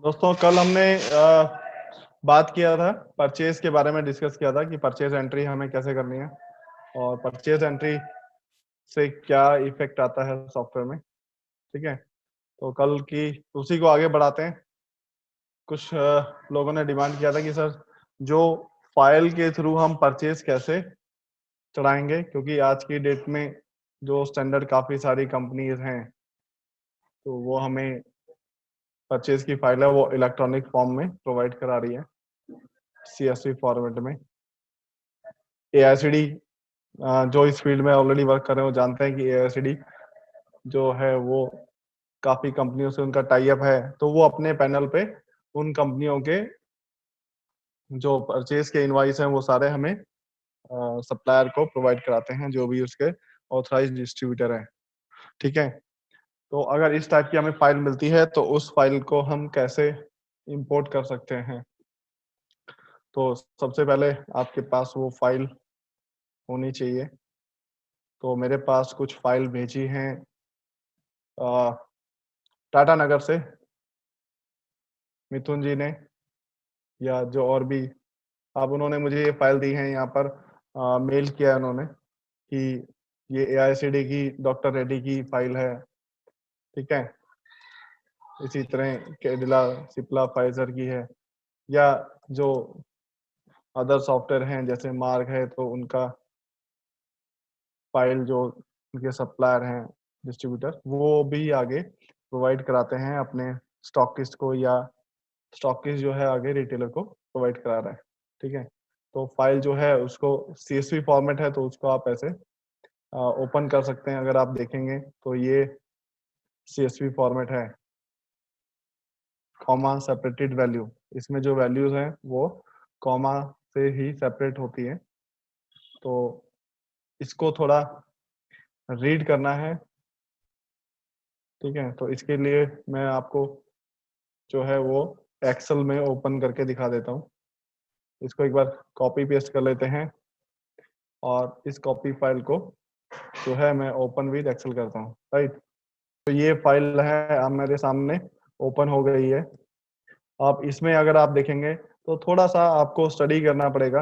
दोस्तों कल हमने बात किया था, परचेज के बारे में डिस्कस किया था कि परचेज एंट्री हमें कैसे करनी है और परचेज एंट्री से क्या इफेक्ट आता है सॉफ्टवेयर में। ठीक है, तो कल की उसी को आगे बढ़ाते हैं। कुछ लोगों ने डिमांड किया था कि सर जो फाइल के थ्रू हम परचेज कैसे चढ़ाएंगे, क्योंकि आज की डेट में जो स्टैंडर्ड काफी सारी कंपनीज हैं तो वो हमें परचेज की फाइल है वो इलेक्ट्रॉनिक फॉर्म में प्रोवाइड करा रही है, CSV फॉर्मेट में। AICD जो इस फील्ड में ऑलरेडी वर्क कर रहे हैं वो जानते हैं कि AICD जो है वो काफी कंपनियों से उनका टाई अप है, तो वो अपने पैनल पे उन कंपनियों के जो परचेज के इनवाइस हैं वो सारे हमें सप्लायर को प्रोवाइड कराते हैं, जो भी उसके ऑथराइज्ड डिस्ट्रीब्यूटर हैं। ठीक है, तो अगर इस टाइप की हमें फाइल मिलती है तो उस फाइल को हम कैसे इंपोर्ट कर सकते हैं। तो सबसे पहले आपके पास वो फाइल होनी चाहिए। तो मेरे पास कुछ फाइल भेजी हैं टाटा नगर से मिथुन जी ने, या जो और भी अब उन्होंने मुझे ये फाइल दी है यहाँ पर, मेल किया है उन्होंने कि ये AICD की डॉक्टर रेड्डी की फाइल है। ठीक है, इसी तरह कैडिला सिप्ला फाइजर की है, या जो अदर सॉफ्टवेयर हैं जैसे मार्ग है तो उनका फाइल जो उनके सप्लायर हैं डिस्ट्रीब्यूटर वो भी आगे प्रोवाइड कराते हैं अपने स्टॉकिस्ट को, या स्टॉकिस्ट जो है आगे रिटेलर को प्रोवाइड करा रहा है। ठीक है, तो फाइल जो है उसको CSV फॉर्मेट है तो उसको आप ऐसे ओपन कर सकते हैं। अगर आप देखेंगे तो ये CSV फॉर्मेट है, कॉमा सेपरेटेड वैल्यू। इसमें जो वैल्यूज हैं वो कॉमा से ही सेपरेट होती है, तो इसको थोड़ा रीड करना है। ठीक है, तो इसके लिए मैं आपको जो है वो एक्सेल में ओपन करके दिखा देता हूँ। इसको एक बार कॉपी पेस्ट कर लेते हैं और इस कॉपी फाइल को जो है मैं ओपन विद एक्सेल करता हूँ। राइट, तो ये फाइल है अब मेरे सामने ओपन हो गई है। अब इसमें अगर आप देखेंगे तो थोड़ा सा आपको स्टडी करना पड़ेगा,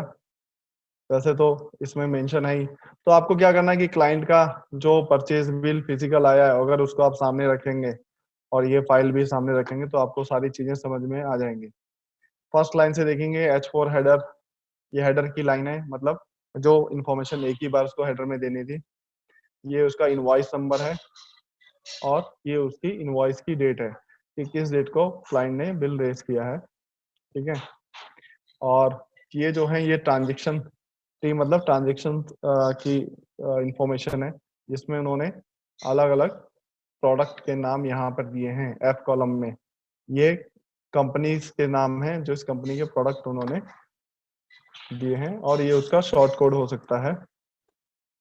वैसे तो इसमें मेंशन है ही। तो आपको क्या करना है कि क्लाइंट का जो परचेज बिल फिजिकल आया है अगर उसको आप सामने रखेंगे और ये फाइल भी सामने रखेंगे तो आपको सारी चीजें समझ में आ जाएंगी। फर्स्ट लाइन से देखेंगे H4 हेडर, ये हेडर की लाइन है, मतलब जो इन्फॉर्मेशन एक ही बार उसको हेडर में देनी थी। ये उसका इनवॉइस नंबर है और ये उसकी इनवॉइस की डेट है कि किस डेट को क्लाइंट ने बिल रेज किया है। ठीक है, और ये जो है ये ट्रांजेक्शन टी मतलब ट्रांजेक्शन की इंफॉर्मेशन है, जिसमें उन्होंने अलग अलग प्रोडक्ट के नाम यहाँ पर दिए हैं F कॉलम में। ये कंपनीज के नाम हैं जो इस कंपनी के प्रोडक्ट उन्होंने दिए हैं, और ये उसका शॉर्ट कोड हो सकता है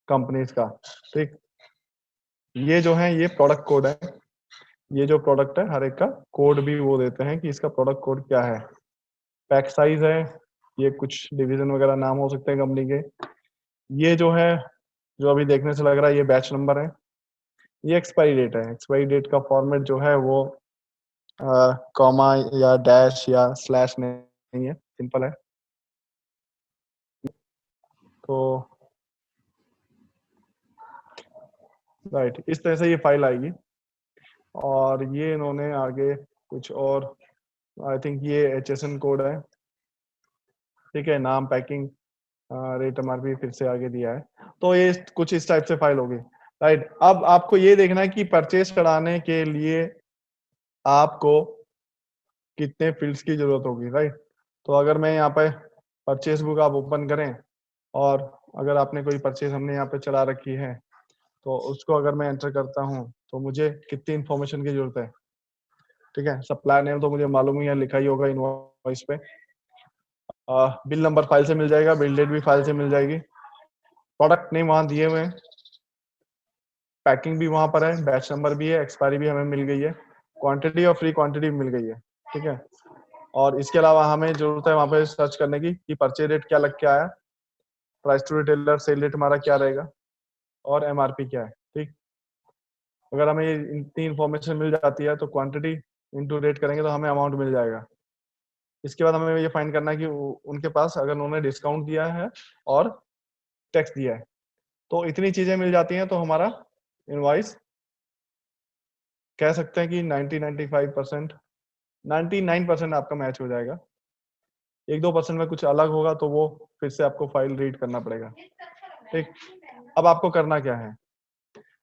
कंपनीज का। ठीक, ये जो है ये प्रोडक्ट कोड है। ये जो प्रोडक्ट है हर एक का कोड भी वो देते हैं कि इसका प्रोडक्ट कोड क्या है। पैक साइज है, ये कुछ डिवीजन वगैरह नाम हो सकते हैं कंपनी के। ये जो है जो अभी देखने से लग रहा है ये बैच नंबर है। ये एक्सपायरी डेट है, एक्सपायरी डेट का फॉर्मेट जो है वो कॉमा या डैश या स्लैश नहीं है, सिंपल है। तो राइट, इस तरह से ये फाइल आएगी। और ये इन्होंने आगे कुछ और, आई थिंक ये HSN कोड है। ठीक है, नाम, पैकिंग, रेट, MRP फिर से आगे दिया है। तो ये कुछ इस टाइप से फाइल होगी। राइट, अब आपको ये देखना है कि परचेज कराने के लिए आपको कितने फील्ड्स की जरूरत होगी। राइट, तो अगर मैं यहाँ पे परचेज बुक आप ओपन करें और अगर आपने कोई परचेज हमने यहाँ पे चला रखी है तो उसको अगर मैं एंटर करता हूँ तो मुझे कितनी इंफॉर्मेशन की जरूरत है। ठीक है, सप्लायर नेम तो मुझे मालूम ही है, लिखा ही होगा इनवॉइस पे। बिल नंबर फाइल से मिल जाएगा, बिल डेट भी फाइल से मिल जाएगी, प्रोडक्ट नेम वहां दिए हुए हैं, पैकिंग भी वहां पर है, बैच नंबर भी है, एक्सपायरी भी हमें मिल गई है, क्वांटिटी और फ्री क्वांटिटी भी मिल गई है। ठीक है, और इसके अलावा हमें जरूरत है वहां पे सर्च करने की कि परचेज रेट क्या लग के आया, price to retailer sale rate हमारा क्या रहेगा, और MRP क्या है। ठीक, अगर हमें इतनी इन्फॉर्मेशन मिल जाती है तो क्वांटिटी इंटू रेट करेंगे तो हमें अमाउंट मिल जाएगा। इसके बाद हमें ये फाइंड करना है कि उनके पास अगर उन्होंने डिस्काउंट दिया है और टैक्स दिया है, तो इतनी चीजें मिल जाती हैं तो हमारा इनवॉइस कह सकते हैं कि 90-95%, 99% आपका मैच हो जाएगा। 1-2% में कुछ अलग होगा तो वो फिर से आपको फाइल रीड करना पड़ेगा। ठीक, अब आपको करना क्या है,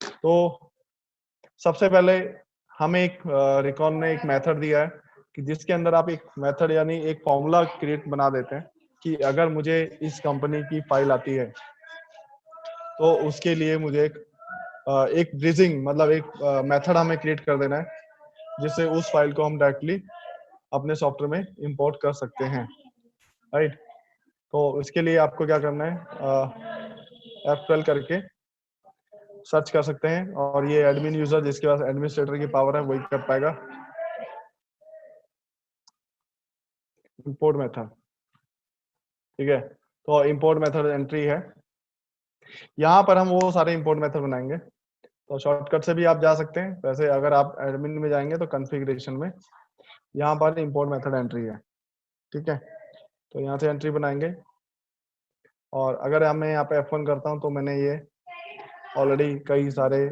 तो सबसे पहले हमें एक रिकॉन ने एक मेथड दिया है कि जिसके अंदर आप एक मेथड यानी एक फॉर्मूला क्रिएट बना देते हैं कि अगर मुझे इस कंपनी की फाइल आती है तो उसके लिए मुझे एक ब्रिजिंग मतलब एक मेथड हमें क्रिएट कर देना है जिससे उस फाइल को हम डायरेक्टली अपने सॉफ्टवेयर में इंपोर्ट कर सकते हैं। राइट, तो इसके लिए आपको क्या करना है, F12 करके सर्च कर सकते हैं और ये एडमिन यूजर जिसके पास एडमिनिस्ट्रेटर की पावर है वही कर पाएगा। इंपोर्ट मेथड, ठीक है, तो इंपोर्ट मेथड एंट्री है, यहाँ पर हम वो सारे इंपोर्ट मेथड बनाएंगे। तो शॉर्टकट से भी आप जा सकते हैं, वैसे अगर आप एडमिन में जाएंगे तो कॉन्फ़िगरेशन में यहाँ पर इंपोर्ट मेथड एंट्री है। ठीक है, तो यहाँ से एंट्री बनाएंगे और अगर मैं यहाँ पे F1 करता हूँ तो मैंने ये ऑलरेडी कई सारे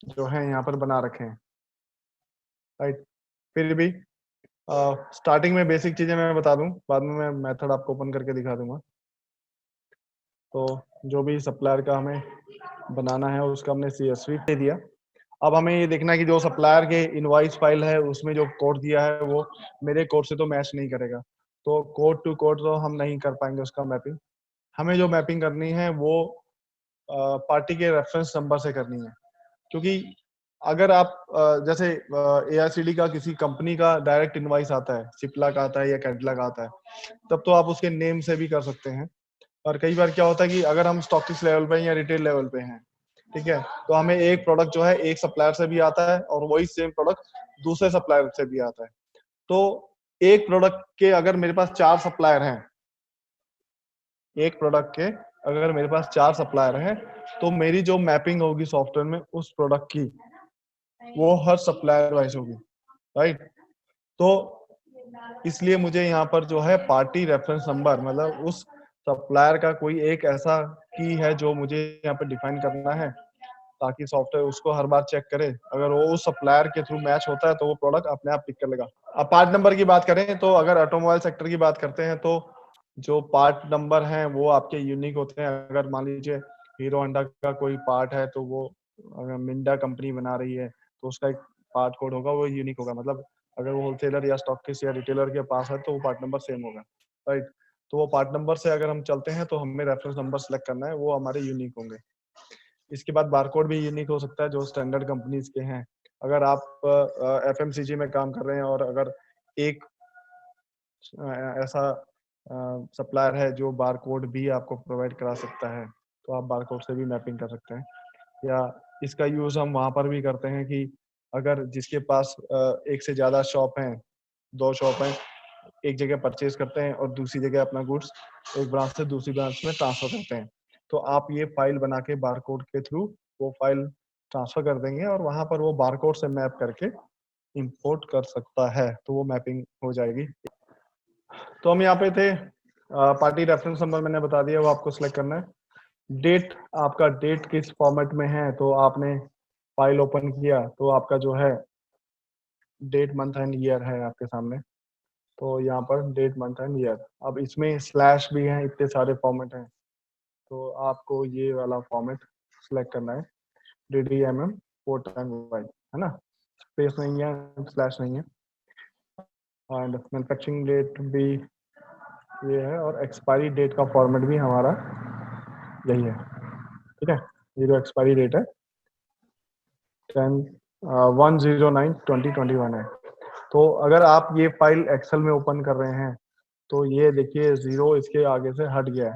जो हैं यहाँ पर बना रखे हैं। राइट, फिर भी स्टार्टिंग में बेसिक चीजें मैं बता दूं, बाद में मैं मेथड आपको ओपन करके दिखा दूंगा। तो जो भी सप्लायर का हमें बनाना है उसका हमने CSV दे दिया। अब हमें ये देखना है कि जो सप्लायर के इनवॉइस फाइल है उसमें जो कोड दिया है वो मेरे कोड से तो मैच नहीं करेगा, तो कोड टू कोड तो हम नहीं कर पाएंगे उसका मैपिंग। हमें जो मैपिंग करनी है वो पार्टी के रेफरेंस नंबर से करनी है, क्योंकि अगर आप जैसे AICD का किसी कंपनी का डायरेक्ट इनवॉइस आता है, सिप्ला का आता है या कैडला का आता है, तब तो आप उसके नेम से भी कर सकते हैं। और कई बार क्या होता है कि अगर हम स्टॉकिस्ट लेवल पे या रिटेल लेवल पे हैं, ठीक है, तो हमें एक प्रोडक्ट जो है एक सप्लायर से भी आता है और वही सेम प्रोडक्ट दूसरे सप्लायर से भी आता है। तो एक प्रोडक्ट के अगर मेरे पास 4 सप्लायर हैं, एक प्रोडक्ट के अगर मेरे पास 4 सप्लायर हैं, तो मेरी जो मैपिंग होगी सॉफ्टवेयर में उस प्रोडक्ट की वो हर सप्लायर वाइज होगी। राइट, तो इसलिए मुझे यहाँ पर जो है पार्टी रेफरेंस नंबर मतलब उस सप्लायर का कोई एक ऐसा की है जो मुझे यहाँ पे डिफाइन करना है, ताकि सॉफ्टवेयर उसको हर बार चेक करे, अगर वो उस सप्लायर के थ्रू मैच होता है तो वो प्रोडक्ट अपने आप पिक कर लेगा। अब पार्ट नंबर की बात करें तो अगर ऑटोमोबाइल सेक्टर की बात करते हैं तो जो पार्ट नंबर हैं वो आपके यूनिक होते हैं। अगर मान लीजिए हीरो होंडा का कोई पार्ट है तो वो अगर मिंडा कंपनी बना रही है तो उसका एक पार्ट कोड होगा, वो यूनिक होगा। मतलब अगर वो होलसेलर या स्टॉकिस्ट या रिटेलर के पास है तो वो पार्ट नंबर सेम होगा। राइट, तो वो पार्ट नंबर से अगर हम चलते हैं तो हमें रेफरेंस नंबर सेलेक्ट करना है, वो हमारे यूनिक होंगे। इसके बाद बारकोड भी यूनिक हो सकता है जो स्टैंडर्ड कंपनीज के हैं। अगर आप FMCG में काम कर रहे हैं और अगर एक ऐसा सप्लायर है जो बारकोड भी आपको प्रोवाइड करा सकता है तो आप बारकोड से भी मैपिंग कर सकते हैं। या इसका यूज हम वहां पर भी करते हैं कि अगर जिसके पास एक से ज्यादा शॉप हैं, 2 शॉप हैं, एक जगह परचेज करते हैं और दूसरी जगह अपना गुड्स एक ब्रांच से दूसरी ब्रांच में ट्रांसफर करते हैं, तो आप ये फाइल बना के बारकोड के थ्रू वो फाइल ट्रांसफर कर देंगे और वहां पर वो बारकोड से मैप करके इंपोर्ट कर सकता है, तो वो मैपिंग हो जाएगी। तो हम यहाँ पे थे, पार्टी रेफरेंस नंबर मैंने बता दिया, वो आपको सिलेक्ट करना है। डेट, आपका डेट किस फॉर्मेट में है, तो आपने फाइल ओपन किया तो आपका जो है डेट मंथ एंड ईयर है आपके सामने, तो यहाँ पर डेट मंथ एंड ईयर। अब इसमें स्लैश भी है, इतने सारे फॉर्मेट हैं, तो आपको ये वाला फॉर्मेट सिलेक्ट करना है, DDMM 4x है ना, स्पेस नहीं है, स्लैश नहीं है। एंड मैन्युफैक्चरिंग डेट भी ये है और एक्सपायरी डेट का फॉर्मेट भी हमारा यही है। ठीक है, ये जो एक्सपायरी डेट है 1/09/2021 है। तो अगर आप ये फाइल एक्सेल में ओपन कर रहे हैं तो ये देखिए 0 इसके आगे से हट गया है।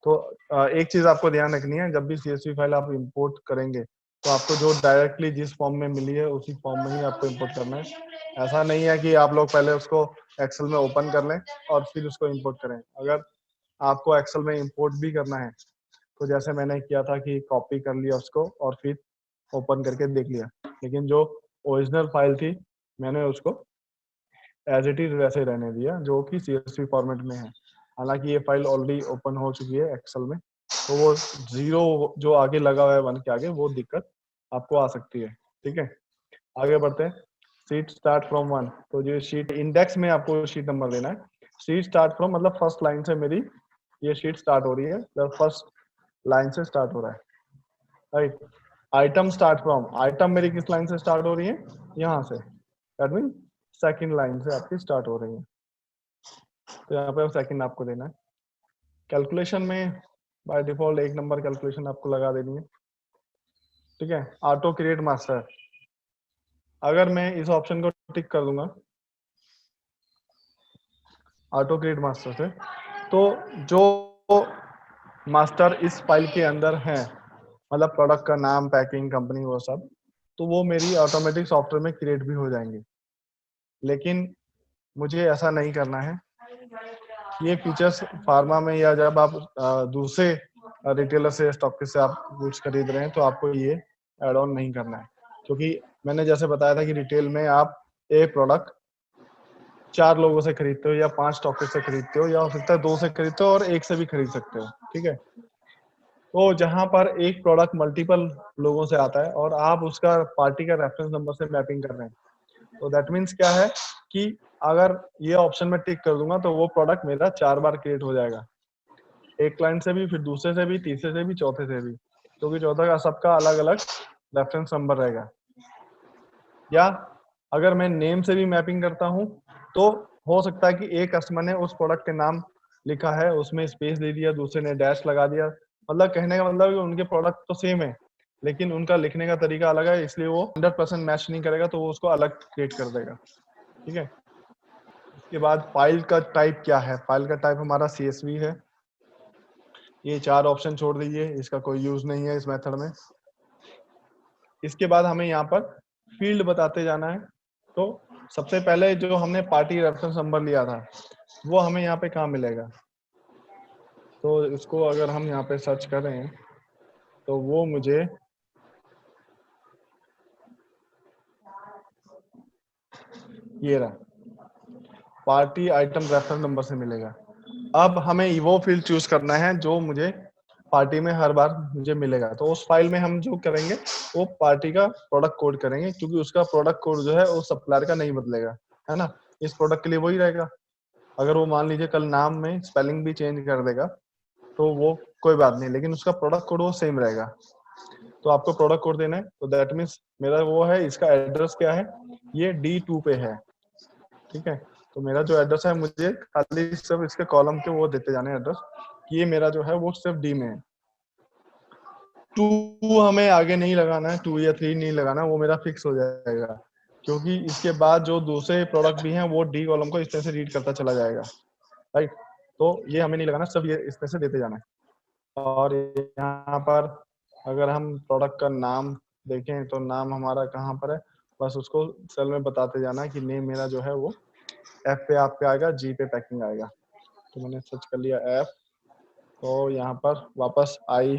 तो एक चीज आपको ध्यान रखनी है, जब भी CSV फाइल आप इंपोर्ट करेंगे तो आपको जो डायरेक्टली जिस फॉर्म में मिली है उसी फॉर्म में ही आपको इंपोर्ट करना है। ऐसा नहीं है कि आप लोग पहले उसको एक्सेल में ओपन कर लें और फिर उसको इंपोर्ट करें। अगर आपको एक्सेल में इंपोर्ट भी करना है तो जैसे मैंने किया था कि कॉपी कर लिया उसको और फिर ओपन करके देख लिया, लेकिन जो ओरिजिनल फाइल थी मैंने उसको एज इट इज वैसे रहने दिया जो कि CSV फॉर्मेट में है। हालांकि ये फाइल ऑलरेडी ओपन हो चुकी है एक्सेल में, तो वो 0 जो आगे लगा हुआ है 1 के आगे, वो दिक्कत आपको आ सकती है। ठीक है, आगे बढ़ते हैं। शीट स्टार्ट फ्रॉम 1, तो जो शीट इंडेक्स में आपको शीट नंबर देना है। शीट स्टार्ट फ्रॉम मतलब फर्स्ट लाइन से मेरी ये शीट स्टार्ट हो रही है, फर्स्ट लाइन से स्टार्ट हो रहा है, right. Item start from, item मेरी किस लाइन से स्टार्ट हो रही है, यहाँ से, दैट मीन सेकंड लाइन से आपकी स्टार्ट हो रही है, तो यहाँ पे सेकंड आपको देना है। कैलकुलेशन में बाय डिफॉल्ट 1 नंबर कैलकुलेशन आपको लगा देनी है। ठीक है, ऑटो क्रिएट मास्टर, अगर मैं इस ऑप्शन को टिक कर दूंगा ऑटो क्रिएट मास्टर से, तो जो मास्टर इस फाइल के अंदर है, मतलब प्रोडक्ट का नाम, पैकिंग, कंपनी, वो सब, तो वो मेरी ऑटोमेटिक सॉफ्टवेयर में क्रिएट भी हो जाएंगे। लेकिन मुझे ऐसा नहीं करना है। ये फीचर्स फार्मा में या जब आप दूसरे रिटेलर से, स्टॉकिस्ट से आप गुड्स खरीद रहे हैं, तो आपको ये एड ऑन नहीं करना है, क्योंकि मैंने जैसे बताया था कि रिटेल में आप एक प्रोडक्ट 4 लोगों से खरीदते हो या 5 स्टॉकिस्ट से खरीदते हो, या हो सकता है 2 से खरीदते हो और 1 से भी खरीद सकते हो। ठीक है, तो जहां पर एक प्रोडक्ट मल्टीपल लोगों से आता है और आप उसका पार्टी का रेफरेंस नंबर से मैपिंग कर रहे हैं, तो दैट मीन्स क्या है कि अगर ये ऑप्शन में टिक कर दूंगा तो वो प्रोडक्ट मेरा 4 बार क्रिएट हो जाएगा, एक क्लाइंट से भी, फिर दूसरे से भी, तीसरे से भी, चौथे से भी, क्योंकि चौथा का सबका अलग अलग रेफरेंस नंबर रहेगा। या अगर मैं नेम से भी मैपिंग करता हूँ, तो हो सकता है कि एक कस्टमर ने उस प्रोडक्ट के नाम लिखा है, उसमें स्पेस दे दिया, दूसरे ने डैश लगा दिया, मतलब कहने का मतलब कि उनके प्रोडक्ट तो सेम है, लेकिन उनका लिखने का तरीका अलग है, इसलिए वो 100% मैच नहीं करेगा, तो वो उसको अलग क्रिएट कर देगा। ठीक है, इसके बाद फाइल का टाइप क्या है, फाइल का टाइप हमारा CSV है। ये 4 ऑप्शन छोड़ दीजिए, इसका कोई यूज नहीं है इस मेथड में। इसके बाद हमें यहाँ पर फील्ड बताते जाना है। तो सबसे पहले जो हमने पार्टी रेफरेंस नंबर लिया था, वो हमें यहाँ पे कहाँ मिलेगा, तो इसको अगर हम यहाँ पे सर्च करें, तो वो मुझे ये रहा, पार्टी आइटम रेफरेंस नंबर से मिलेगा। अब हमें वो फील्ड चूज करना है जो मुझे पार्टी में हर बार मुझे मिलेगा, तो उस फाइल में हम जो करेंगे वो पार्टी का प्रोडक्ट कोड करेंगे, क्योंकि उसका प्रोडक्ट कोड जो है वो सप्लायर का नहीं बदलेगा, है ना। इस प्रोडक्ट के लिए वही रहेगा। अगर वो मान लीजिए कल नाम में स्पेलिंग भी चेंज कर देगा, तो वो कोई बात नहीं, लेकिन उसका प्रोडक्ट कोड वो सेम रहेगा। तो आपको प्रोडक्ट कोड देना है, तो दैट मीन्स मेरा वो है, इसका एड्रेस क्या है, ये D2 पे है। ठीक है, तो मेरा जो एड्रेस है, मुझे खाली सिर्फ इसके कॉलम के वो देते जाने एड्रेस, कि ये मेरा जो है वो सिर्फ D में है। 2 हमें आगे नहीं लगाना है, 2 या 3 नहीं लगाना, वो मेरा फिक्स हो जाएगा, क्योंकि इसके बाद जो दूसरे प्रोडक्ट भी हैं वो D कॉलम को इस तरह से रीड करता चला जाएगा, राइट। तो ये हमें नहीं लगाना, सब ये इस तरह से देते जाना है। और यहाँ पर अगर हम प्रोडक्ट का नाम देखें, तो नाम हमारा कहाँ पर है, बस उसको सेल में बताते जाना है कि नेम मेरा जो है वो F पे आपके आएगा, G पे पैकिंग आएगा। तो मैंने सर्च कर लिया F, तो यहाँ पर वापस I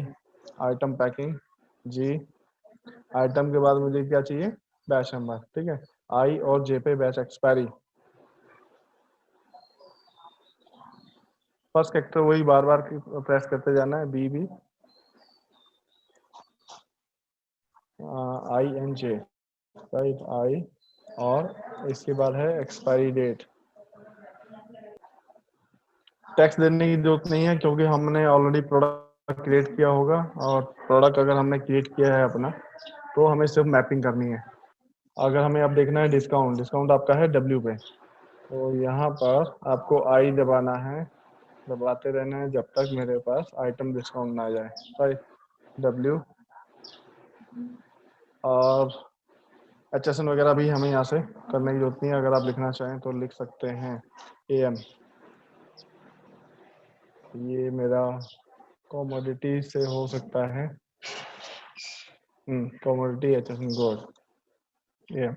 item packing, G item के बाद मुझे क्या चाहिए, बैच नंबर। ठीक है, I और J पे बैच एक्सपायरी, फर्स्ट कैरेक्टर वही बार बार प्रेस करते जाना है, B INJ, राइट, I, और इसके बाद है एक्सपायरी डेट। टैक्स देने की जरूरत नहीं है, क्योंकि हमने ऑलरेडी प्रोडक्ट क्रिएट किया होगा, और प्रोडक्ट अगर हमने क्रिएट किया है अपना, तो हमें सिर्फ मैपिंग करनी है। अगर हमें अब देखना है डिस्काउंट, डिस्काउंट आपका है W पे, तो यहाँ पर आपको I दबाना है, दबाते रहना है जब तक मेरे पास आइटम डिस्काउंट ना आ जाए, राइट, W। और HSN वगैरह भी हमें यहाँ से करने की जरूरत नहीं है, अगर आप लिखना चाहें तो लिख सकते हैं AM। ये मेरा कॉमोडिटी से हो सकता है, कॉमोडिटी HSN गोल्ड, ये।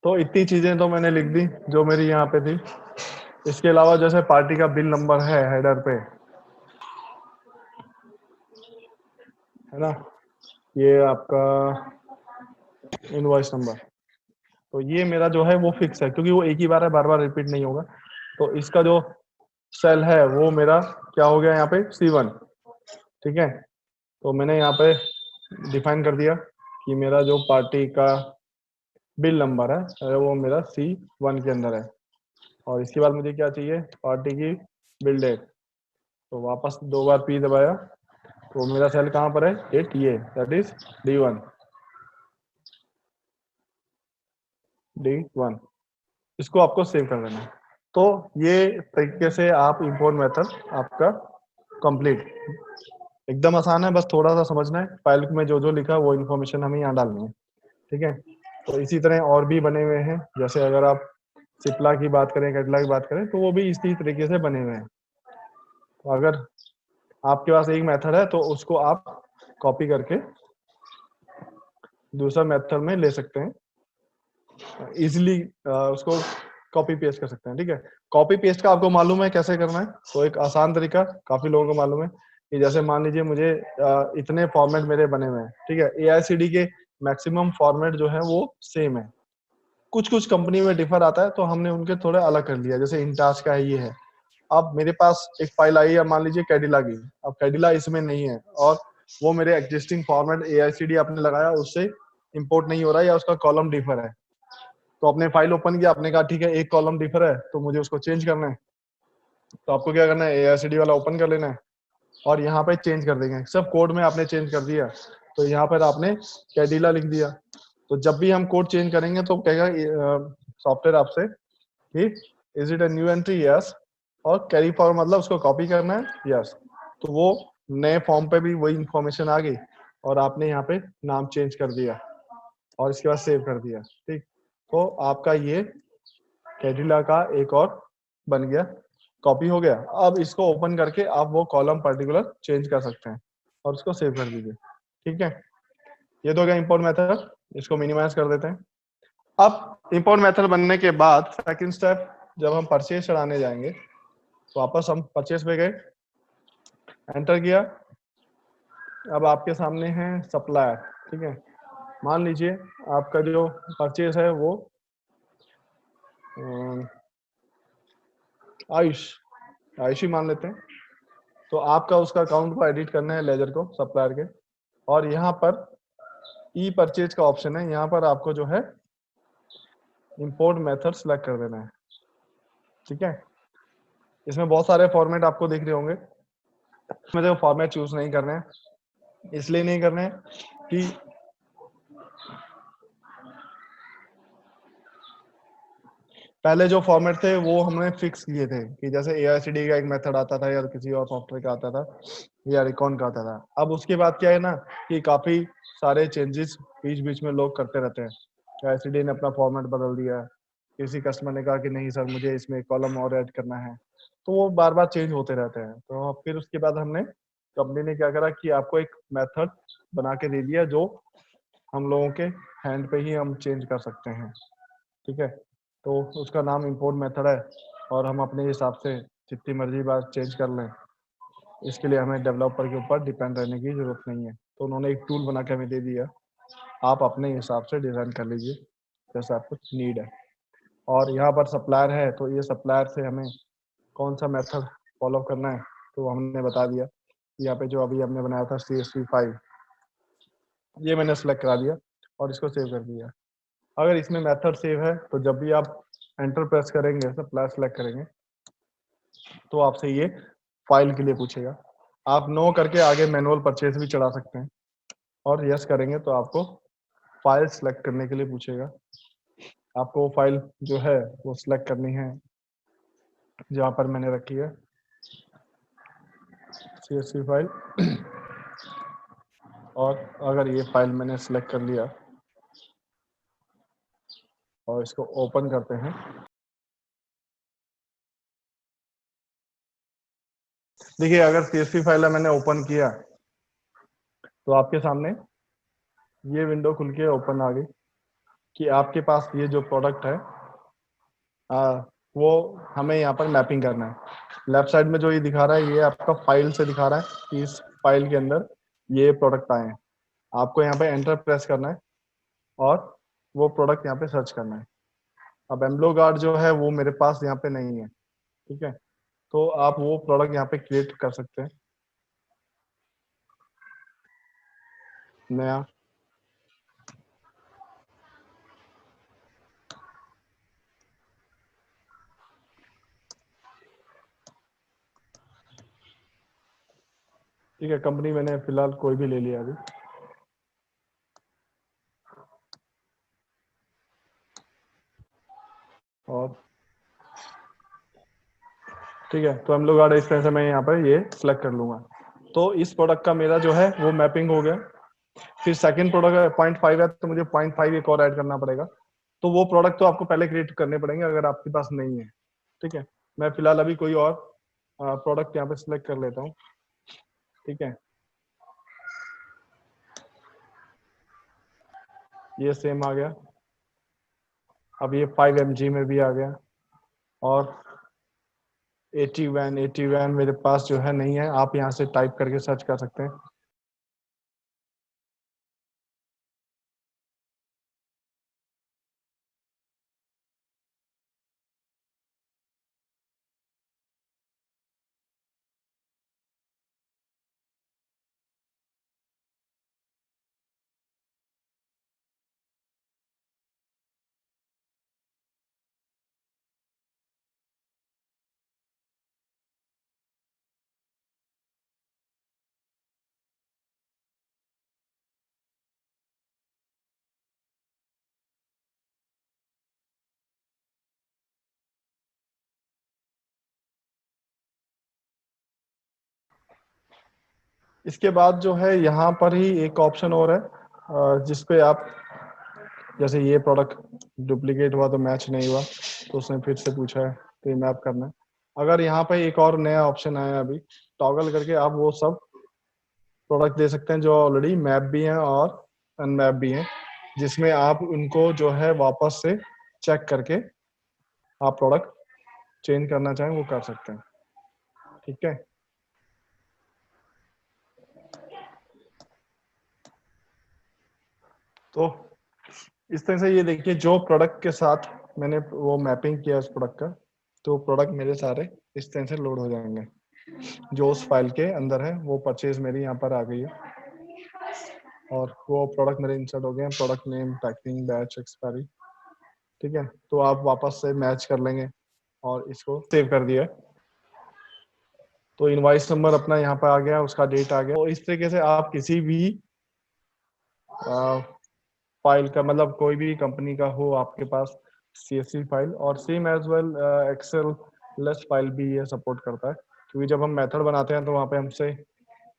तो इतनी चीजें तो मैंने लिख दी जो मेरी यहाँ पे थी। इसके अलावा जैसे पार्टी का बिल नंबर है हेडर पे, है ना, ये आपका इनवॉइस नंबर, तो ये मेरा जो है वो फिक्स है, क्योंकि वो एक ही बार है, बार बार रिपीट नहीं होगा। तो इसका जो सेल है वो मेरा क्या हो गया यहाँ पे C1, ठीक है। तो मैंने यहाँ पे डिफाइन कर दिया कि मेरा जो पार्टी का बिल नंबर है वो मेरा C1 के अंदर है, और इसके बाद मुझे क्या चाहिए, पार्टी की बिल डेट। तो वापस 2 बार P दबाया, तो मेरा सेल कहाँ पर है, ये TA, दैट इज D1। इसको आपको सेव कर देना है। तो ये तरीके से आप इंपोर्ट मेथड आपका कंप्लीट, एकदम आसान है, बस थोड़ा सा समझना है। फाइल में जो जो लिखा है वो इन्फॉर्मेशन हमें यहाँ डालनी है, ठीक है। तो इसी तरह और भी बने हुए हैं, जैसे अगर आप सिप्ला की बात करें, कैटला की बात करें, तो वो भी इसी तरीके से बने हुए हैं। तो अगर आपके पास एक मेथड है तो उसको आप कॉपी करके दूसरा मेथड में ले सकते हैं, इजिली उसको कॉपी पेस्ट कर सकते हैं, ठीक है। कॉपी पेस्ट का आपको मालूम है कैसे करना है, तो एक आसान तरीका काफी लोगों को मालूम है कि जैसे मान लीजिए मुझे इतने फॉर्मेट मेरे बने हुए हैं, ठीक है। AICD के मैक्सिमम फॉर्मेट जो है वो सेम है, कुछ कुछ कंपनी में डिफर आता है, तो हमने उनके थोड़े अलग कर लिया। जैसे इंटास का है, ये है। अब मेरे पास एक फाइल आई है, मान लीजिए कैडिला की, अब कैडिला इसमें नहीं है, और वो मेरे एग्जिस्टिंग फॉर्मेट AICD आपने लगाया उससे इंपोर्ट नहीं हो रहा है, या उसका कॉलम डिफर है। तो आपने फाइल ओपन किया, आपने कहा ठीक है एक कॉलम डिफर है तो मुझे उसको चेंज करना है। तो आपको क्या करना है, AICD वाला ओपन कर लेना है, और यहाँ पे चेंज कर देंगे। सब कोड में आपने चेंज कर दिया, तो यहाँ पर आपने कैडिला लिख दिया। तो जब भी हम कोड चेंज करेंगे तो कहेगा सॉफ्टवेयर आपसे कि is it a new entry, yes, और कैरी फॉर्म मतलब उसको कॉपी करना है, यस। तो वो नए फॉर्म पे भी वही इंफॉर्मेशन आ गई, और आपने यहाँ पे नाम चेंज कर दिया और इसके बाद सेव कर दिया, ठीक। तो आपका ये कैडिला का एक और बन गया, कॉपी हो गया। अब इसको ओपन करके आप वो कॉलम पर्टिकुलर चेंज कर सकते हैं और उसको सेव कर दीजिए, ठीक है। ये तो हो गया इंपोर्ट मेथड, इसको मिनिमाइज कर देते हैं। अब इंपोर्ट मेथड बनने के बाद सेकंड स्टेप, जब हम परचेज चढ़ाने जाएंगे, तो वापस हम परचेज पे गए, एंटर किया। अब आपके सामने है सप्लायर, ठीक है। मान लीजिए आपका जो परचेज है वो आयुष ही मान लेते हैं। तो आपका उसका अकाउंट को एडिट करना है, लेजर को, सप्लायर के, और यहाँ पर ई परचेज का ऑप्शन है, यहाँ पर आपको जो है इंपोर्ट मेथड सेलेक्ट कर देना है, ठीक है। इसमें बहुत सारे फॉर्मेट आपको दिख रहे होंगे, इसमें जो फॉर्मेट चूज नहीं करने हैं, इसलिए नहीं करने हैं कि पहले जो फॉर्मेट थे वो हमने फिक्स किए थे, कि जैसे AICD का एक मेथड आता था, या किसी और सॉफ्टवेयर का आता था, या रिकॉन का आता था। अब उसके बाद क्या है ना, कि काफी सारे चेंजेस बीच बीच में लोग करते रहते हैं। AICD ने अपना फॉर्मेट बदल दिया, किसी कस्टमर ने कहा कि नहीं सर मुझे इसमें कॉलम और ऐड करना है, तो वो बार बार चेंज होते रहते हैं। तो फिर उसके बाद हमने, कंपनी ने क्या करा कि आपको एक मेथड बना के दे दिया, जो हम लोगों के हैंड पे ही हम चेंज कर सकते हैं, ठीक है। तो उसका नाम इंपोर्ट मेथड है, और हम अपने हिसाब से जितनी मर्जी बार चेंज कर लें, इसके लिए हमें डेवलपर के ऊपर डिपेंड रहने की जरूरत नहीं है। तो उन्होंने एक टूल बना के हमें दे दिया, आप अपने हिसाब से डिजाइन कर लीजिए जैसा आपको नीड है। और यहाँ पर सप्लायर है, तो ये सप्लायर से हमें कौन सा मेथड फॉलो करना है तो हमने बता दिया। यहाँ पे जो अभी हमने बनाया था CSV5, ये मैंने सेलेक्ट करा दिया और इसको सेव कर दिया। अगर इसमें मेथड सेव है तो जब भी आप एंटर प्रेस करेंगे, सप्लायर सेलेक्ट करेंगे, तो आपसे ये फाइल के लिए पूछेगा। आप नो करके आगे मैनुअल परचेज भी चढ़ा सकते हैं, और यस करेंगे तो आपको फाइल सेलेक्ट करने के लिए पूछेगा। आपको वो फाइल जो है वो सिलेक्ट करनी है, जहाँ पर मैंने रखी है CSV फाइल। और अगर ये फाइल मैंने सिलेक्ट कर लिया और इसको ओपन करते हैं, देखिए अगर CSV फाइल मैंने ओपन किया तो आपके सामने ये विंडो खुल के ओपन आ गई कि आपके पास ये जो प्रोडक्ट है वो हमें यहाँ पर मैपिंग करना है। लेफ्ट साइड में जो ये दिखा रहा है, ये आपका फाइल से दिखा रहा है कि इस फाइल के अंदर ये प्रोडक्ट आए हैं। आपको यहाँ पे एंटर प्रेस करना है, और वो प्रोडक्ट यहाँ पे सर्च करना है। अब एम्ब्लो गार्ड जो है वो मेरे पास यहाँ पे नहीं है, ठीक है, तो आप वो प्रोडक्ट यहाँ पे क्रिएट कर सकते हैं, नया। ठीक है, कंपनी मैंने फिलहाल कोई भी ले लिया अभी। और ठीक है, तो हम लोग गार्ड इस तरह से मैं यहाँ पर ये सिलेक्ट कर लूंगा। तो इस प्रोडक्ट का मेरा जो है वो मैपिंग हो गया। फिर सेकंड प्रोडक्ट 0.5 है तो मुझे 0.5 एक और ऐड करना पड़ेगा। तो वो प्रोडक्ट तो आपको पहले क्रिएट करने पड़ेंगे अगर आपके पास नहीं है, ठीक है। मैं फिलहाल अभी कोई और प्रोडक्ट यहाँ पे सिलेक्ट कर लेता हूँ, ठीक है। ये सेम आ गया, अब ये 5 mg में भी आ गया। और 81 मेरे पास जो है नहीं है, आप यहाँ से टाइप करके सर्च कर सकते हैं। इसके बाद जो है यहाँ पर ही एक ऑप्शन और है, जिसपे आप, जैसे ये प्रोडक्ट डुप्लीकेट हुआ तो मैच नहीं हुआ, तो उसने फिर से पूछा है तो ये मैप करना है। अगर यहाँ पे एक और नया ऑप्शन आया अभी, टॉगल करके आप वो सब प्रोडक्ट दे सकते हैं जो ऑलरेडी मैप भी हैं और अनमैप भी हैं, जिसमें आप उनको जो है वापस से चेक करके आप प्रोडक्ट चेंज करना चाहें वो कर सकते हैं, ठीक है। तो इस तरह से ये देखिए, जो प्रोडक्ट के साथ मैंने वो मैपिंग किया उस प्रोडक्ट का, तो प्रोडक्ट मेरे सारे इस तरह से लोड हो जाएंगे। जो उस फाइल के अंदर है वो परचेज मेरी यहाँ पर आ गई है, और वो प्रोडक्ट मेरे इंसर्ट हो गए हैं, product name, packing, batch, expiry, ठीक है। तो आप वापस से मैच कर लेंगे और इसको सेव कर दिया है। तो इनवाइस नंबर अपना यहाँ पर आ गया, उसका डेट आ गया। तो इस तरीके से आप किसी भी फाइल का, मतलब कोई भी कंपनी का हो आपके पास CSV फाइल, और same as well Excel less file भी ये सपोर्ट करता है, क्योंकि जब हम मेथड बनाते हैं तो वहाँ पे हमसे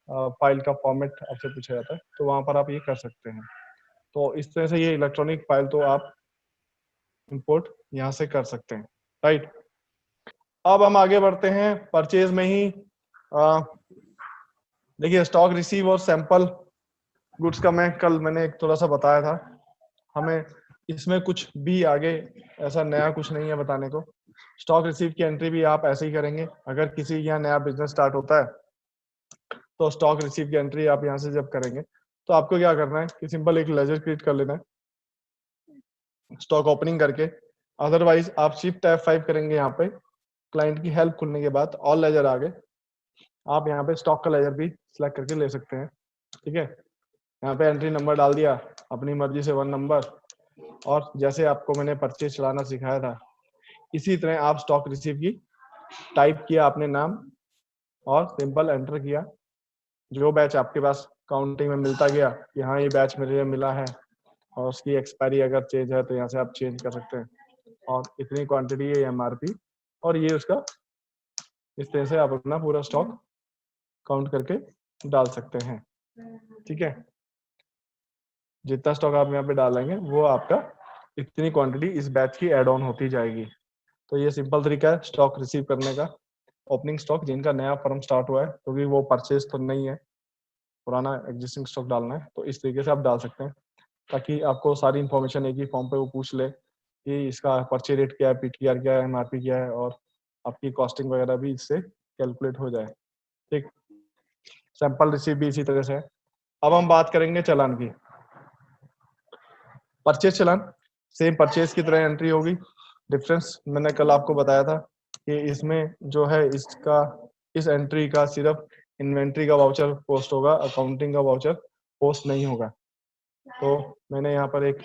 फाइल का फॉर्मेट आपसे पूछा जाता है, तो वहाँ पर आप ये कर सकते हैं। तो इस तरह से ये इलेक्ट्रॉनिक फाइल तो आप इंपोर्ट यहाँ से कर सकते हैं, राइट। अब हम आगे बढ़ते हैं परचेज में ही। देखिए, स्टॉक रिसीव और सैंपल गुड्स का मैं कल मैंने एक थोड़ा सा बताया था, हमें इसमें कुछ भी आगे ऐसा नया कुछ नहीं है बताने को। स्टॉक रिसीव की एंट्री भी आप ऐसे ही करेंगे। अगर किसी यहाँ नया बिजनेस स्टार्ट होता है तो स्टॉक रिसीव की एंट्री आप यहाँ से जब करेंगे तो आपको क्या करना है कि सिंपल एक लेजर क्रिएट कर लेना है स्टॉक ओपनिंग करके। अदरवाइज आप शिफ्ट F5 करेंगे, यहाँ पे क्लाइंट की हेल्प खुलने के बाद ऑल लेजर आ गए, आप यहाँ पे स्टॉक का लेजर भी सिलेक्ट करके ले सकते हैं, ठीक है। यहाँ पे एंट्री नंबर डाल दिया अपनी मर्जी से 1 नंबर, और जैसे आपको मैंने परचेज चलाना सिखाया था इसी तरह आप स्टॉक रिसीव की टाइप किया आपने नाम, और सिंपल एंटर किया। जो बैच आपके पास काउंटिंग में मिलता गया कि हाँ ये बैच मेरे लिए मिला है, और उसकी एक्सपायरी अगर चेंज है तो यहाँ से आप चेंज कर सकते हैं, और इतनी क्वांटिटी है MRP, और ये उसका इस तरह से आप अपना पूरा स्टॉक काउंट करके डाल सकते हैं, ठीक है। जितना स्टॉक आप यहाँ पे डालेंगे वो आपका इतनी क्वांटिटी इस बैच की एड ऑन होती जाएगी। तो ये सिंपल तरीका है स्टॉक रिसीव करने का। ओपनिंग स्टॉक जिनका नया फर्म स्टार्ट हुआ है, क्योंकि वो परचेज तो नहीं है, पुराना एग्जिस्टिंग स्टॉक डालना है, तो इस तरीके से आप डाल सकते हैं, ताकि आपको सारी इन्फॉर्मेशन एक ही फॉर्म पे वो पूछ ले कि इसका परचेज रेट क्या है, PTR क्या है, MRP क्या है, और आपकी कॉस्टिंग वगैरह भी इससे कैलकुलेट हो जाए, ठीक। सैंपल रिसीव भी इसी तरह से है। अब हम बात करेंगे चालान की। परचेज चालान सेम परचेज की तरह एंट्री होगी। डिफरेंस मैंने कल आपको बताया था कि इसमें जो है इसका इस एंट्री का सिर्फ इन्वेंट्री का वाउचर पोस्ट होगा, अकाउंटिंग का वाउचर पोस्ट नहीं होगा। तो मैंने यहाँ पर एक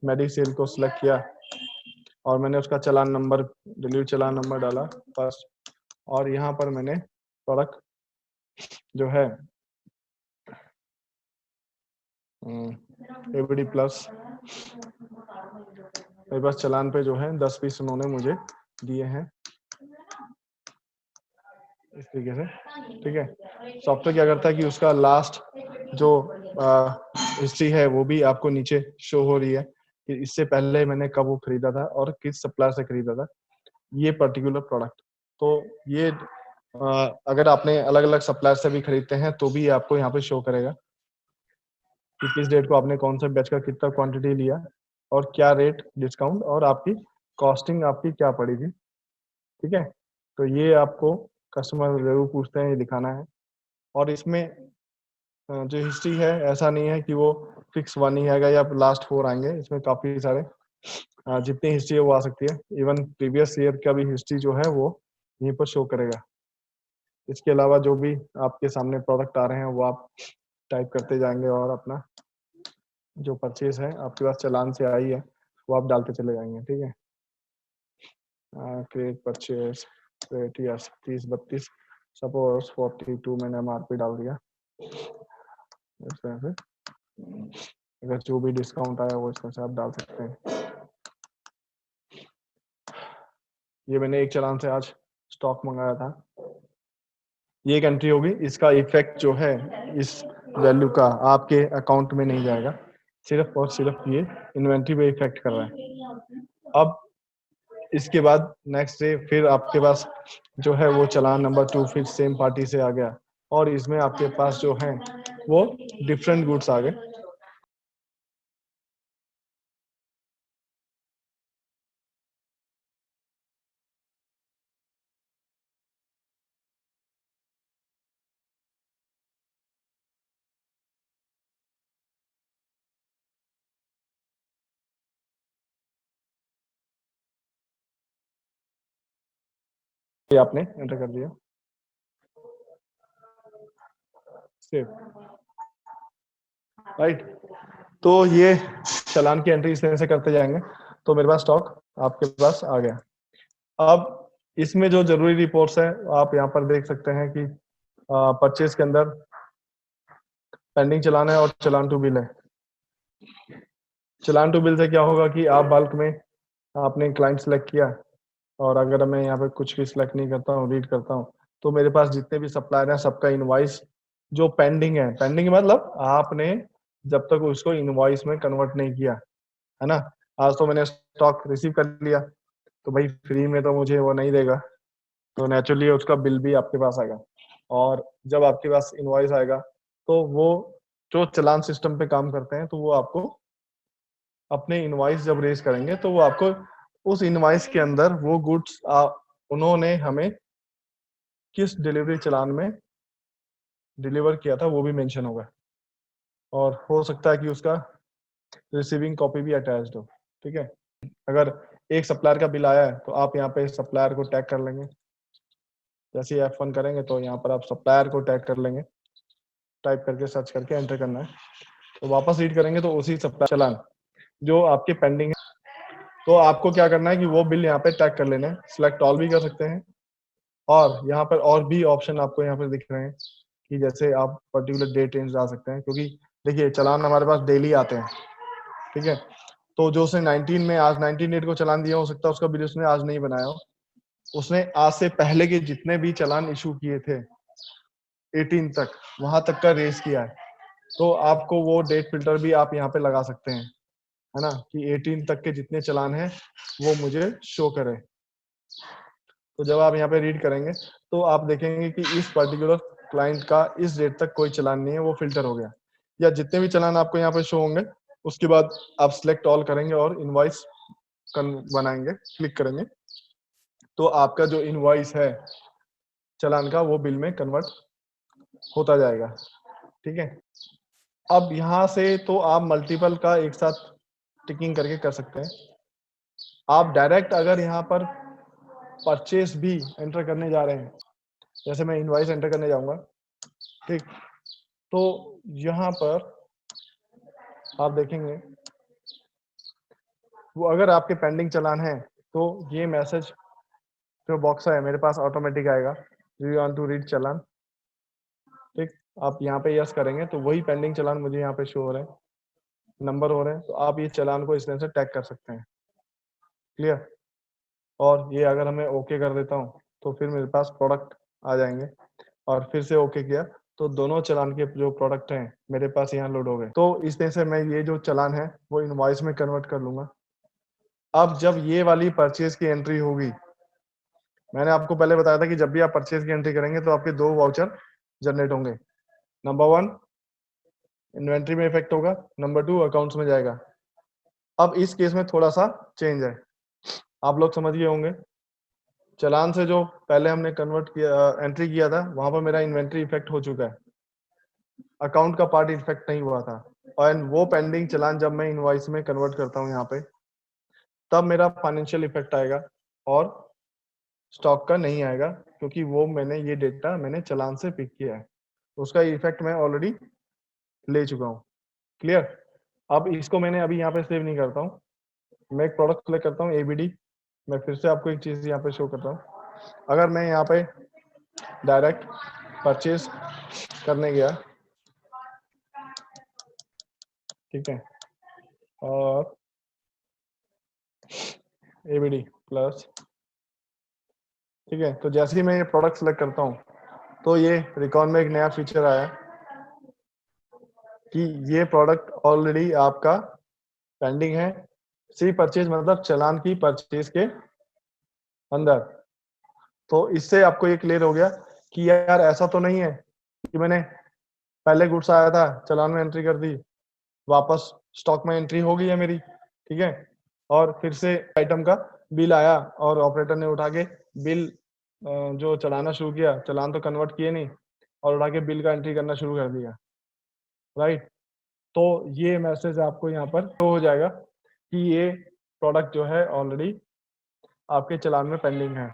मेडिसेल को सिलेक्ट किया और मैंने उसका चालान नंबर, डिलीवरी चालान नंबर डाला फर्स्ट, और यहाँ पर मैंने प्रोडक्ट जो है एबीडी प्लस, मेरे पास चालान पे जो है 10 पीस उन्होंने मुझे दिए हैं इस तरीके से। ठीक है, सॉफ्टवेयर क्या करता है कि उसका लास्ट जो हिस्ट्री है वो भी आपको नीचे शो हो रही है कि इससे पहले मैंने कब वो खरीदा था और किस सप्लायर से खरीदा था ये पर्टिकुलर प्रोडक्ट। तो ये अगर आपने अलग अलग सप्लायर से भी खरीदते हैं तो भी आपको यहाँ पे शो करेगा कि किस डेट को आपने कौन सा बैच का कितना क्वांटिटी लिया और क्या रेट डिस्काउंट और आपकी कॉस्टिंग आपकी क्या पड़ी थी। ठीक है, तो ये आपको कस्टमर जरूर पूछते हैं, ये दिखाना है। और इसमें जो हिस्ट्री है ऐसा नहीं है कि वो फिक्स 1 ही आएगा या लास्ट 4 आएंगे, इसमें काफी सारे जितनी हिस्ट्री है वो आ सकती है। इवन प्रीवियस ईयर का भी हिस्ट्री जो है वो यहीं पर शो करेगा। इसके अलावा जो भी आपके सामने प्रोडक्ट आ रहे हैं वो आप टाइप करते जाएंगे और अपना जो परचेज है आपके पास चालान से आई है वो आप डालते चले जाएंगे। ठीक है, create purchase rate yes 30-32, suppose 42 मैंने एमआरपी डाल दिया। इस तरह से अगर जो भी डिस्काउंट आया वो इसमें से आप डाल सकते हैं। ये मैंने एक चालान से आज स्टॉक मंगाया था, ये एक एंट्री होगी। इसका इफेक्ट जो है इस वैल्यू का आपके अकाउंट में नहीं जाएगा, सिर्फ और सिर्फ ये इन्वेंट्री पे इफेक्ट कर रहा है। अब इसके बाद नेक्स्ट डे फिर आपके पास जो है वो चालान नंबर 2 फिर सेम पार्टी से आ गया और इसमें आपके पास जो है वो डिफरेंट गुड्स आ गए। ये आपने एंटर कर दिया, सेव, राइट। तो ये चालान की एंट्री इस तरह से करते जाएंगे तो मेरे पास स्टॉक आपके पास आ गया। अब इसमें जो जरूरी रिपोर्ट्स है आप यहाँ पर देख सकते हैं कि परचेज के अंदर पेंडिंग चालान है और चालान टू बिल है। चालान टू बिल से क्या होगा कि आप बल्क में आपने क्लाइंट सेलेक्ट किया और अगर मैं यहाँ पे कुछ भी सिलेक्ट नहीं करता हूँ, रीड करता हूँ, तो मेरे पास जितने भी सप्लायर हैं सबका इनवॉइस जो पेंडिंग है, पेंडिंग मतलब आपने जब तक उसको इनवॉइस में कन्वर्ट नहीं किया है ना। आज तो मैंने स्टॉक रिसीव कर लिया तो भाई फ्री में तो मुझे वो नहीं देगा, तो नेचुरली उसका बिल भी आपके पास आएगा। और जब आपके पास इनवॉइस आएगा तो वो जो चालान सिस्टम पे काम करते हैं तो वो आपको अपने इनवॉइस जब रेज करेंगे तो वो आपको उस इनवॉइस के अंदर वो गुड्स उन्होंने हमें किस डिलीवरी चालान में डिलीवर किया था वो भी मेंशन होगा और हो सकता है कि उसका रिसीविंग कॉपी भी अटैच्ड हो। ठीक है, अगर एक सप्लायर का बिल आया है तो आप यहाँ पे सप्लायर को टैग कर लेंगे, जैसे ही F1 करेंगे तो यहाँ पर आप सप्लायर को टैग कर लेंगे, टाइप करके सर्च करके एंटर करना है। तो वापस रीड करेंगे तो उसी सप्लायर चालान जो आपके पेंडिंग है तो आपको क्या करना है कि वो बिल यहाँ पे टैग कर लेना है। सिलेक्ट ऑल भी कर सकते हैं और यहाँ पर और भी ऑप्शन आपको यहाँ पर दिख रहे हैं कि जैसे आप पर्टिकुलर डेट रेंज डाल सकते हैं, क्योंकि देखिए चालान हमारे पास डेली आते हैं। ठीक है, तो जो उसने 19 में आज 19 डेट को चालान दिया हो सकता है उसका बिल उसने आज नहीं बनाया हो, उसने आज से पहले के जितने भी चालान इशू किए थे 18 तक वहां तक का रेस किया है। तो आपको वो डेट फिल्टर भी आप यहाँ पे लगा सकते हैं, है ना, कि 18 तक के जितने चालान हैं वो मुझे शो करे। तो जब आप यहाँ पे रीड करेंगे तो आप देखेंगे कि इस पर्टिकुलर क्लाइंट का इस डेट तक कोई चालान नहीं है, वो फिल्टर हो गया। या जितने भी चालान आपको यहाँ पे शो होंगे उसके बाद आप सिलेक्ट ऑल करेंगे और इनवॉइस बनाएंगे, क्लिक करेंगे तो आपका जो इनवॉइस है चालान का वो बिल में कन्वर्ट होता जाएगा। ठीक है, अब यहाँ से तो आप मल्टीपल का एक साथ टिकिंग करके कर सकते हैं। आप डायरेक्ट अगर यहाँ पर परचेस भी एंटर करने जा रहे हैं, जैसे मैं इनवॉइस एंटर करने जाऊंगा, ठीक, तो यहाँ पर आप देखेंगे वो अगर आपके पेंडिंग चालान है तो ये मैसेज जो बॉक्स है मेरे पास ऑटोमेटिक आएगा, do you want to read challan, ठीक। आप यहाँ पे यस करेंगे तो वही पेंडिंग चालान मुझे यहाँ पे शो हो रहे हैं, नंबर हो रहे हैं, तो आप ये चालान को इस तरह से टैग कर सकते हैं। क्लियर। और ये अगर मैं ओके कर देता हूँ तो फिर मेरे पास प्रोडक्ट आ जाएंगे, और फिर से ओके किया तो दोनों चालान के जो प्रोडक्ट हैं मेरे पास यहाँ लोड हो गए। तो इस तरह से मैं ये जो चालान है वो इनवॉइस में कन्वर्ट कर लूंगा। अब जब ये वाली परचेज की एंट्री होगी, मैंने आपको पहले बताया था कि जब भी आप परचेज की एंट्री करेंगे तो आपके 2 वाउचर जनरेट होंगे। नंबर 1 इन्वेंट्री में इफेक्ट होगा, नंबर 2 अकाउंट्स में जाएगा। अब इस केस में थोड़ा सा चेंज है, आप लोग समझ गए होंगे। चालान से जो पहले हमने कन्वर्ट किया, एंट्री किया था, वहां पर मेरा इन्वेंट्री इफेक्ट हो चुका है, अकाउंट का पार्ट इफेक्ट नहीं हुआ था। और वो पेंडिंग चालान जब मैं इनवॉइस में कन्वर्ट करता हूँ यहाँ पे, तब मेरा फाइनेंशियल इफेक्ट आएगा और स्टॉक का नहीं आएगा, क्योंकि वो मैंने ये डेटा मैंने चालान से पिक किया है, उसका इफेक्ट मैं ऑलरेडी ले चुका हूँ। क्लियर। अब इसको मैंने अभी यहाँ पे सेव नहीं करता हूँ, मैं एक प्रोडक्ट सेलेक्ट करता हूँ एबीडी। मैं फिर से आपको एक चीज यहाँ पे शो करता हूँ। अगर मैं यहाँ पे डायरेक्ट परचेज करने गया, ठीक है, और एबीडी प्लस, ठीक है, तो जैसे ही मैं ये प्रोडक्ट सेलेक्ट करता हूँ तो ये रिकॉर्ड में एक नया फीचर आया कि ये प्रोडक्ट ऑलरेडी आपका पेंडिंग है, सी परचेज मतलब चालान की परचेज के अंदर। तो इससे आपको ये क्लियर हो गया कि यार ऐसा तो नहीं है कि मैंने पहले गुड्स आया था, चालान में एंट्री कर दी, वापस स्टॉक में एंट्री हो गई है मेरी, ठीक है, और फिर से आइटम का बिल आया और ऑपरेटर ने उठा के बिल जो चलाना शुरू किया, चालान तो कन्वर्ट किए नहीं, और उठा के बिल का एंट्री करना शुरू कर दिया, राइट। तो ये मैसेज आपको यहाँ पर शो हो जाएगा कि ये प्रोडक्ट जो है ऑलरेडी आपके चालान में पेंडिंग है।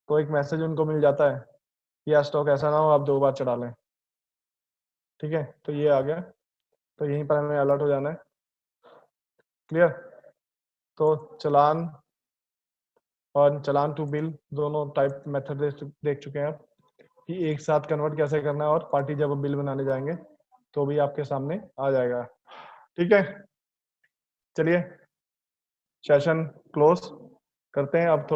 तो एक मैसेज उनको मिल जाता है कि यार स्टॉक ऐसा ना हो आप 2 बार चढ़ा लें, ठीक है। तो ये आ गया, तो यहीं पर हमें अलर्ट हो जाना है। क्लियर। तो चालान और चालान टू बिल दोनों टाइप मेथड देख चुके हैं आप कि एक साथ कन्वर्ट कैसे करना है, और पार्टी जब बिल बनाने जाएंगे तो भी आपके सामने आ जाएगा। ठीक है, चलिए सेशन क्लोज करते हैं अब।